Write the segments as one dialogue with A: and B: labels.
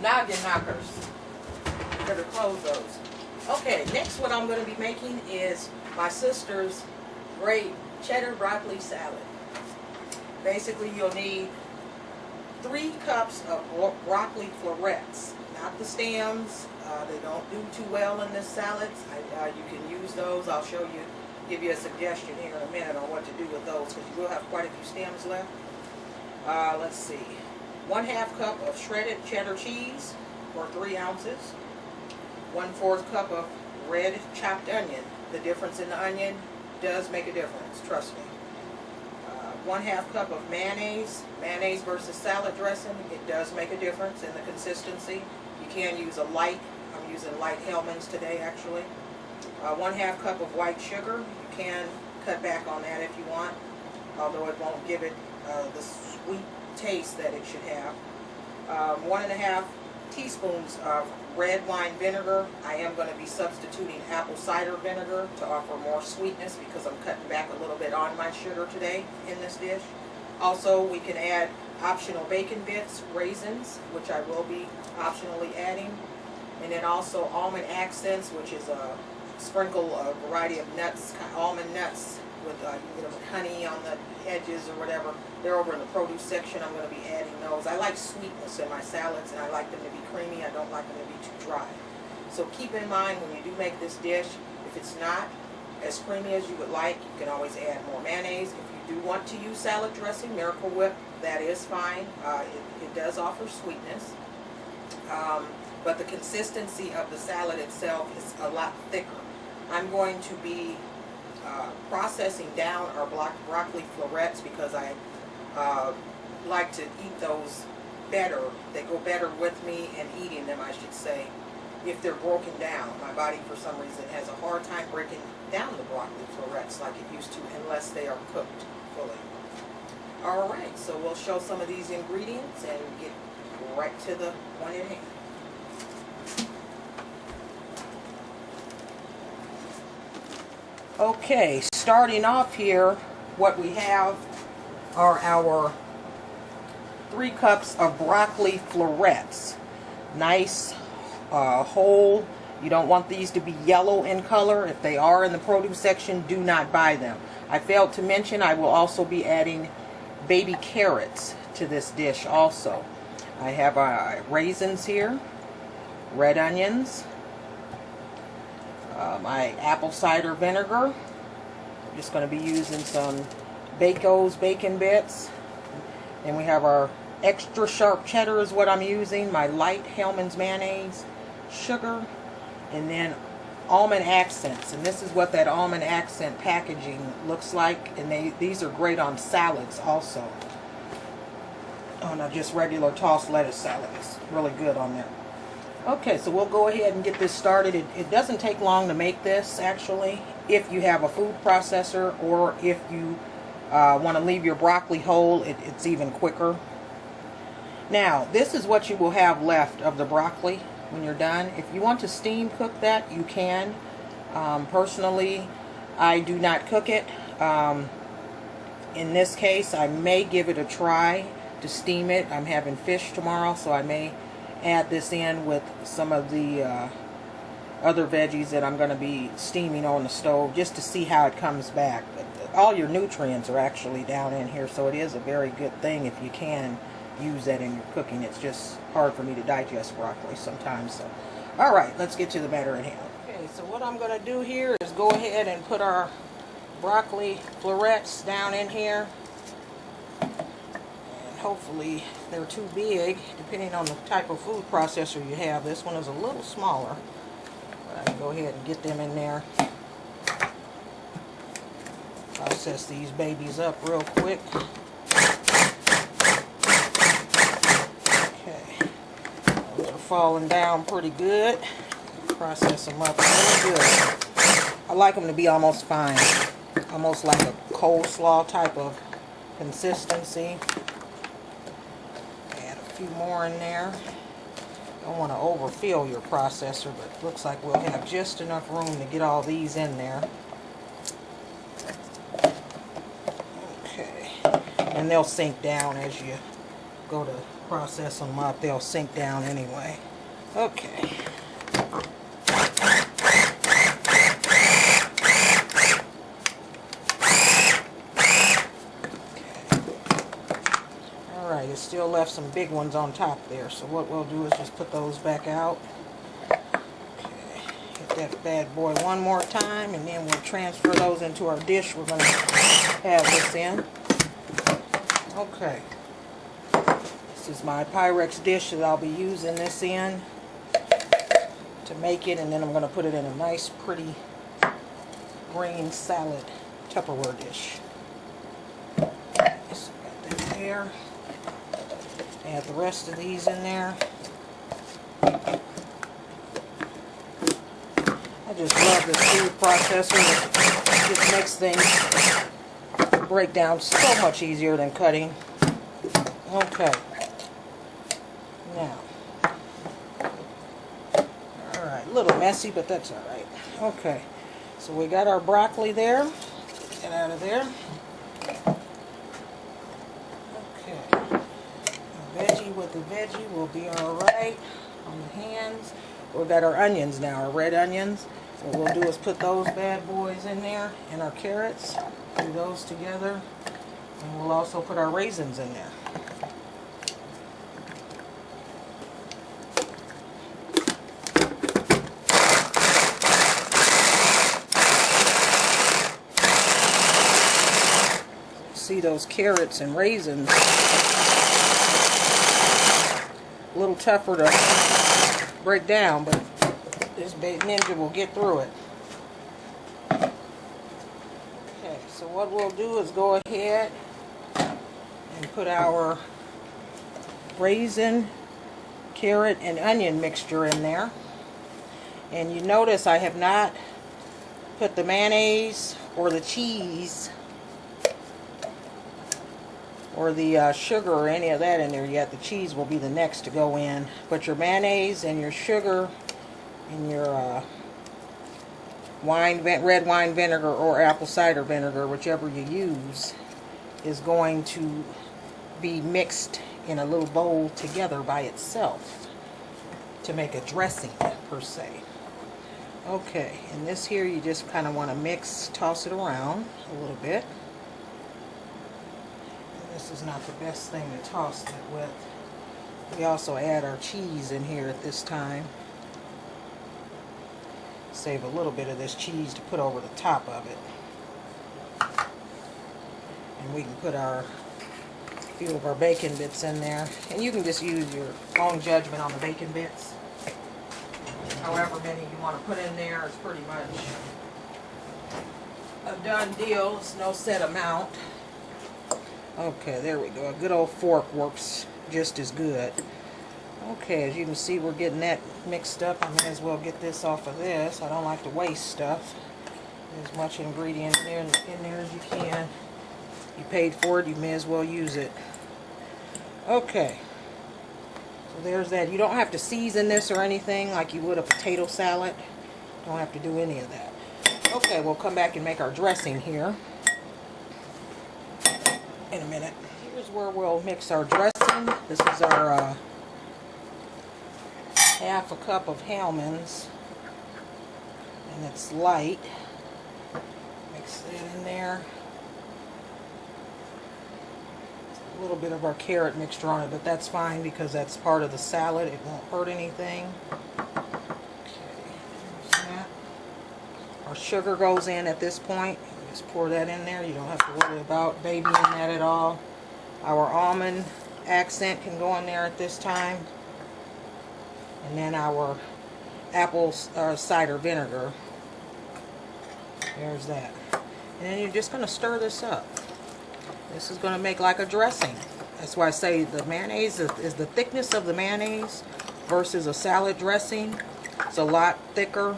A: noggin knockers. Better close those. Okay, next what I'm going to be making is my sister's great cheddar broccoli salad. Basically, you'll need 3 cups of broccoli florets, not the stems. They don't do too well in this salad. You can use those. I'll show you, give you a suggestion here in a minute on what to do with those, because you will have quite a few stems left. Let's see. 1/2 cup of shredded cheddar cheese, or 3 ounces. 1/4 cup of red chopped onion. The difference in the onion does make a difference, trust me. 1/2 cup of mayonnaise. Mayonnaise versus salad dressing, it does make a difference in the consistency. You can use a light. I'm using light Hellmann's today, actually. 1/2 cup of white sugar. You can cut back on that if you want, although it won't give it the sweet taste that it should have. 1.5 teaspoons of red wine vinegar. I am going to be substituting apple cider vinegar to offer more sweetness, because I'm cutting back a little bit on my sugar today in this dish. Also, we can add optional bacon bits, raisins, which I will be optionally adding, and then also almond accents, which is a sprinkle a variety of nuts, almond nuts with honey on the edges or whatever. They're over in the produce section. I'm going to be adding those. I like sweetness in my salads, and I like them to be creamy. I don't like them to be too dry. So keep in mind when you do make this dish, if it's not as creamy as you would like, you can always add more mayonnaise. If you do want to use salad dressing, Miracle Whip, that is fine. It does offer sweetness. But the consistency of the salad itself is a lot thicker. I'm going to be processing down our broccoli florets, because I like to eat those better. They go better with me and eating them, I should say, if they're broken down. My body, for some reason, has a hard time breaking down the broccoli florets like it used to, unless they are cooked fully. Alright, so we'll show some of these ingredients and get right to the one in hand. Okay, starting off here, what we have are our 3 cups of broccoli florets. Nice, whole. You don't want these to be yellow in color. If they are in the produce section, do not buy them. I failed to mention I will also be adding baby carrots to this dish also. I have raisins here, red onions, my apple cider vinegar. I'm just going to be using some bacon bits. And we have our extra sharp cheddar is what I'm using, my light Hellmann's mayonnaise, sugar, and then almond accents. And this is what that almond accent packaging looks like. And these are great on salads also. On a just regular tossed lettuce salad. It's really good on there. Okay, so we'll go ahead and get this started. It doesn't take long to make this, actually, if you have a food processor, or if you want to leave your broccoli whole, it's even quicker. Now, this is what you will have left of the broccoli when you're done. If you want to steam cook that, you can. Personally, I do not cook it. In this case, I may give it a try to steam it. I'm having fish tomorrow, so I may add this in with some of the other veggies that I'm going to be steaming on the stove, just to see how it comes back. But all your nutrients are actually down in here, so it is a very good thing if you can use that in your cooking. It's just hard for me to digest broccoli sometimes. So, all right, let's get to the matter at hand. Okay, so what I'm going to do here is go ahead and put our broccoli florets down in here. Hopefully they're too big, depending on the type of food processor you have. This one is a little smaller, but I can go ahead and get them in there. Process these babies up real quick. Okay, those are falling down pretty good. Process them up really good. I like them to be almost fine, almost like a coleslaw type of consistency. Few more in there. Don't want to overfill your processor, but looks like we'll have just enough room to get all these in there. Okay, and they'll sink down as you go to process them up, they'll sink down anyway. Okay. Alright, it still left some big ones on top there, so what we'll do is just put those back out. Okay. Hit that bad boy one more time, and then we'll transfer those into our dish we're going to have this in. Okay. This is my Pyrex dish that I'll be using this in to make it, and then I'm going to put it in a nice, pretty green salad Tupperware dish. So got that there. Add the rest of these in there. I just love this food processor. It just makes things break down so much easier than cutting. Okay. Now. Alright, a little messy, but that's alright. Okay. So we got our broccoli there. Get out of there. Okay. Veggie with the veggie will be alright on the hands. We've got our onions now, our red onions. So what we'll do is put those bad boys in there, and our carrots. Do those together. And we'll also put our raisins in there. See those carrots and raisins, a little tougher to break down, but this big ninja will get through it. Okay, so what we'll do is go ahead and put our raisin, carrot, and onion mixture in there. And you notice I have not put the mayonnaise or the cheese or the sugar or any of that in there yet. The cheese will be the next to go in. But your mayonnaise and your sugar and your red wine vinegar or apple cider vinegar, whichever you use, is going to be mixed in a little bowl together by itself to make a dressing per se. Okay, and this here you just kind of want to mix, toss it around a little bit. This is not the best thing to toss that with. We also add our cheese in here at this time. Save a little bit of this cheese to put over the top of it. And we can put a few of our bacon bits in there. And you can just use your own judgment on the bacon bits. However many you want to put in there is pretty much a done deal. It's no set amount. Okay, there we go. A good old fork works just as good. Okay, as you can see, we're getting that mixed up. I may as well get this off of this. I don't like to waste stuff. As much ingredient in there as you can. You paid for it, you may as well use it. Okay. So there's that. You don't have to season this or anything like you would a potato salad. Don't have to do any of that. Okay, we'll come back and make our dressing here in a minute. Here's where we'll mix our dressing. This is our half a cup of Hellmann's, and it's light. Mix that in there. A little bit of our carrot mixture on it, but that's fine because that's part of the salad. It won't hurt anything. Okay, there's that. Our sugar goes in at this point. Just pour that in there. You don't have to worry about babying that at all. Our almond accent can go in there at this time. And then our apple cider vinegar. There's that. And then you're just going to stir this up. This is going to make like a dressing. That's why I say the mayonnaise is the thickness of the mayonnaise versus a salad dressing. It's a lot thicker.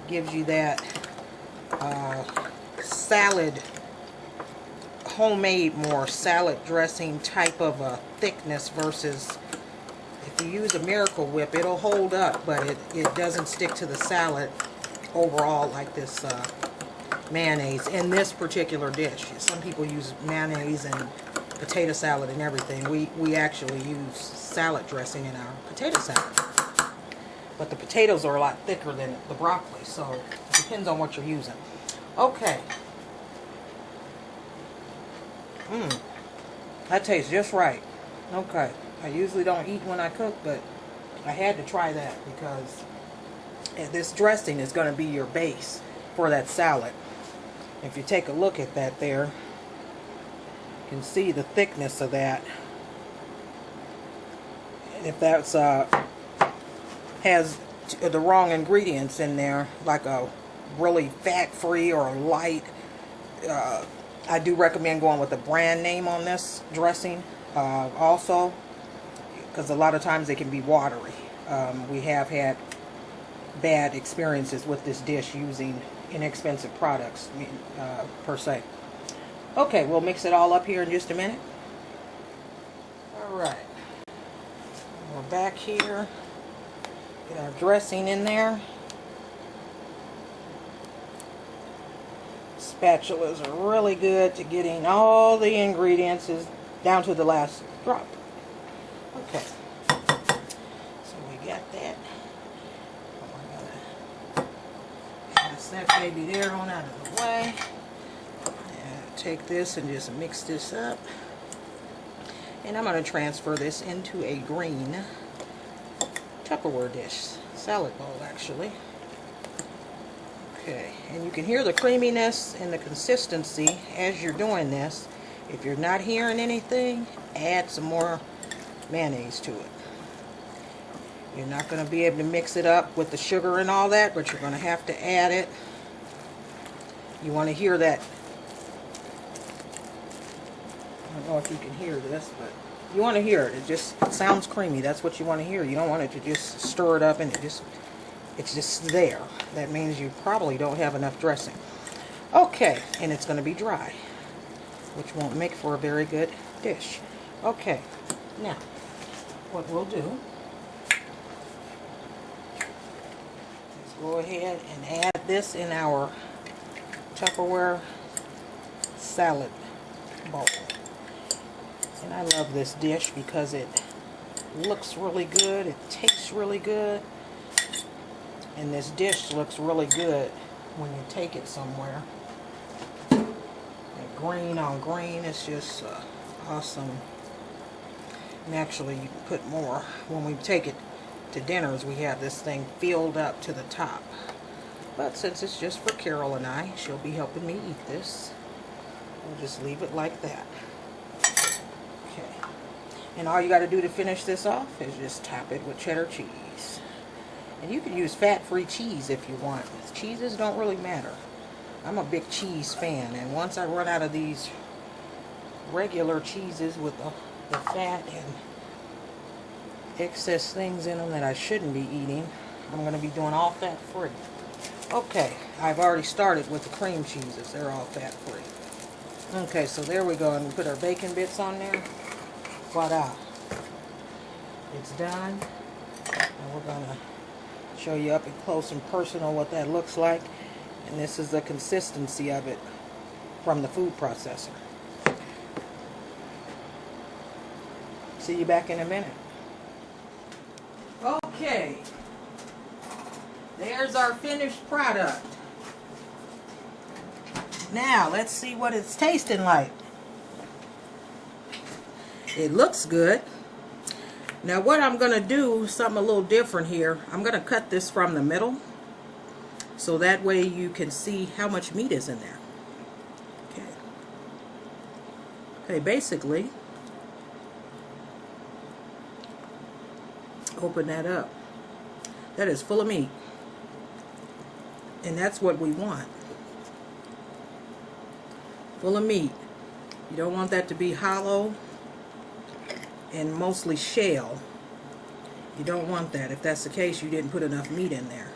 A: Gives you that salad, homemade more salad dressing type of a thickness versus if you use a Miracle Whip, it'll hold up, but it doesn't stick to the salad overall like this mayonnaise in this particular dish. Some people use mayonnaise and potato salad and everything. We actually use salad dressing in our potato salad. But the potatoes are a lot thicker than the broccoli, so it depends on what you're using. Okay. That tastes just right. Okay. I usually don't eat when I cook, but I had to try that because this dressing is going to be your base for that salad. If you take a look at that there, you can see the thickness of that. If that's has the wrong ingredients in there, like a really fat-free or a light, I do recommend going with the brand name on this dressing also, because a lot of times they can be watery. We have had bad experiences with this dish using inexpensive products per se. Okay, we'll mix it all up here in just a minute. Alright, we're back here. Get our dressing in there. Spatulas are really good to getting all the ingredients down to the last drop. Okay, so we got that. We're gonna pass that baby there on out of the way. And take this and just mix this up. And I'm going to transfer this into a green Tupperware dish, salad bowl actually. Okay, and you can hear the creaminess and the consistency as you're doing this. If you're not hearing anything, add some more mayonnaise to it. You're not going to be able to mix it up with the sugar and all that, but you're going to have to add it. You want to hear that. I don't know if you can hear this, but you want to hear it. It sounds creamy. That's what you want to hear. You don't want it to just stir it up and it's just there. That means you probably don't have enough dressing. Okay, and it's going to be dry, which won't make for a very good dish. Okay, now what we'll do is go ahead and add this in our Tupperware salad bowl. And I love this dish because it looks really good, it tastes really good, and this dish looks really good when you take it somewhere. And green on green is just awesome. And actually you can put more. When we take it to dinners, we have this thing filled up to the top. But since it's just for Carol and I, she'll be helping me eat this. We'll just leave it like that. And all you got to do to finish this off is just top it with cheddar cheese. And you can use fat-free cheese if you want. Cheeses don't really matter. I'm a big cheese fan, and once I run out of these regular cheeses with the fat and excess things in them that I shouldn't be eating, I'm going to be doing all fat-free. Okay, I've already started with the cream cheeses. They're all fat-free. Okay, so there we go, and we put our bacon bits on there. Voila. It's done. And we're going to show you up close and personal what that looks like. And this is the consistency of it from the food processor. See you back in a minute. Okay. There's our finished product. Now, let's see what it's tasting like. It looks good. Now what I'm going to do, something a little different here, I'm going to cut this from the middle so that way you can see how much meat is in there. Okay, basically, open that up. That is full of meat. And that's what we want. Full of meat. You don't want that to be hollow and mostly shell. You don't want that. If that's the case, you didn't put enough meat in there.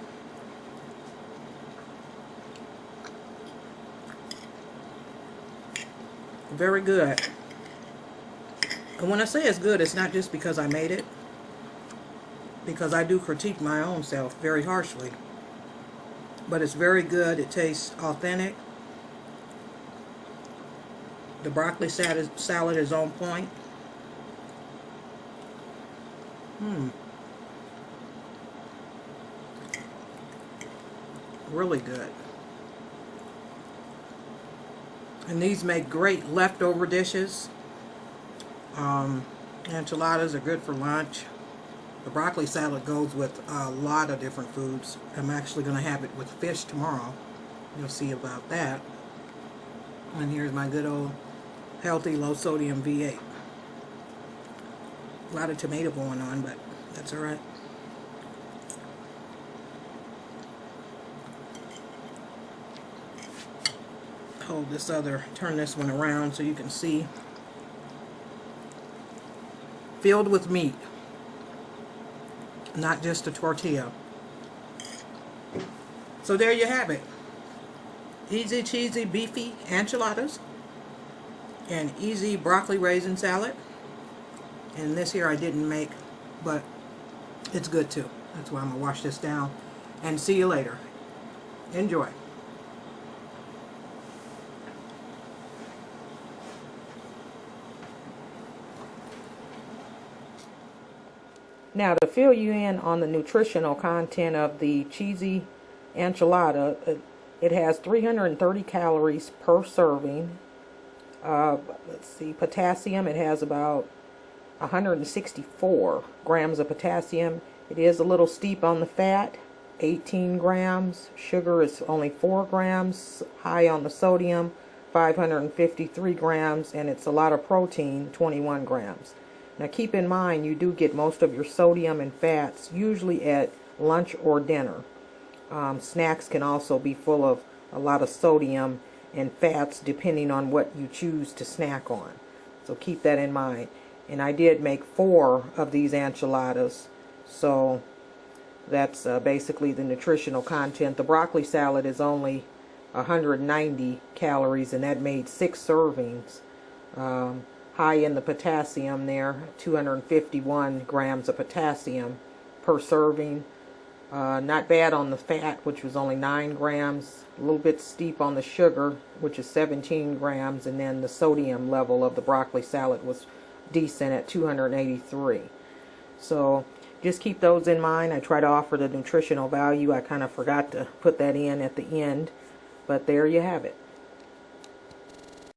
A: Very good. And when I say it's good, it's not just because I made it, because I do critique my own self very harshly. But it's very good. It tastes authentic. The broccoli salad is on point. Really good. And these make great leftover dishes. Enchiladas are good for lunch. The broccoli salad goes with a lot of different foods. I'm actually going to have it with fish tomorrow. You'll see about that. And here's my good old healthy low sodium V8. A lot of tomato going on, but that's alright. Hold this turn this one around so you can see. Filled with meat, not just a tortilla. So there you have it. Easy, cheesy, beefy enchiladas and easy broccoli raisin salad. And this here I didn't make, but it's good too. That's why I'm gonna wash this down and see you later. Enjoy. Now, to fill you in on the nutritional content of the cheesy enchilada, it has 330 calories per serving. Let's see, potassium, it has about 164 grams of potassium. It is a little steep on the fat, 18 grams. Sugar is only 4 grams. High on the sodium, 553 grams. And it's a lot of protein, 21 grams. Now keep in mind, you do get most of your sodium and fats usually at lunch or dinner. Snacks can also be full of a lot of sodium and fats depending on what you choose to snack on. So keep that in mind. And I did make 4 of these enchiladas. So that's basically the nutritional content. The broccoli salad is only 190 calories and that made 6 servings. High in the potassium there, 251 grams of potassium per serving. Not bad on the fat, which was only 9 grams. A little bit steep on the sugar, which is 17 grams. And then the sodium level of the broccoli salad was decent at 283. So just keep those in mind. I try to offer the nutritional value. I kind of forgot to put that in at the end. But there you have it.